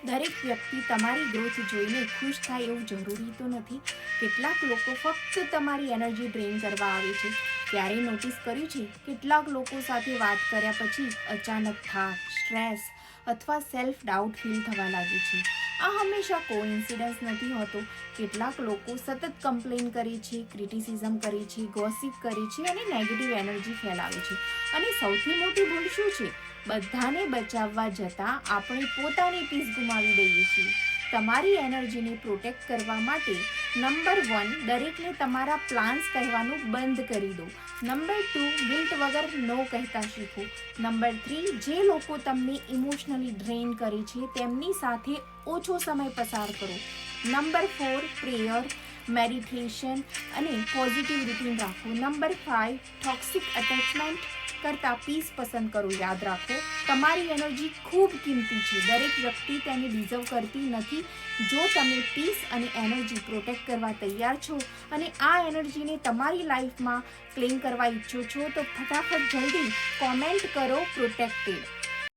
દરેક વ્યક્તિ તમારી ગ્રોથ જોઈને ખુશ થાય એવું જરૂરી તો નથી. કેટલાક લોકો ફક્ત તમારી એનર્જી ડ્રેઇન કરવા આવે છે. ક્યારેય નોટિસ કર્યું છે કેટલાક લોકો સાથે વાત કર્યા પછી અચાનક થાક, સ્ટ્રેસ અથવા સેલ્ફ ડાઉટ ફીલ થવા લાગે છે. આ હંમેશા કોઇન્સિડન્સ નથી હોતો. કેટલાક લોકો સતત કમ્પ્લેન કરે છે, ક્રિટિસિઝમ કરે છે, ગોસિપ કરે છે અને નેગેટિવ એનર્જી ફેલાવે છે. અને સૌથી મોટી ભૂલ શું છે? બધાને બચાવવા જતાં આપણે પોતાની પીસ ગુમાવી દઈએ છીએ. તમારી એનર્જીને પ્રોટેક્ટ કરવા માટે નંબર 1, દરેકને તમારા પ્લાન્સ કહેવાનું બંધ કરી દો. નંબર 2, ગિલ્ટ વગર નો કહેતા શીખો. નંબર 3, જે લોકો તમને ઇમોશનલી ડ્રેઇન કરે છે તેમની સાથે ઓછો સમય પસાર કરો. નંબર 4, પ્રેયર, મેડિટેશન અને પોઝિટિવ રૂટીન રાખો. નંબર 5, ટોક્સિક અટેચમેન્ટ કરતાં પીસ પસંદ કરો. યાદ રાખો, તમારી એનર્જી ખૂબ કિંમતી છે. દરેક વ્યક્તિ તેને ડિઝર્વ કરતી નથી. જો તમે પીસ અને એનર્જી પ્રોટેક્ટ કરવા તૈયાર છો અને આ એનર્જીને તમારી લાઈફમાં ક્લેમ કરવા ઈચ્છો છો તો ફટાફટ જલ્દી કોમેન્ટ કરો પ્રોટેક્ટેડ.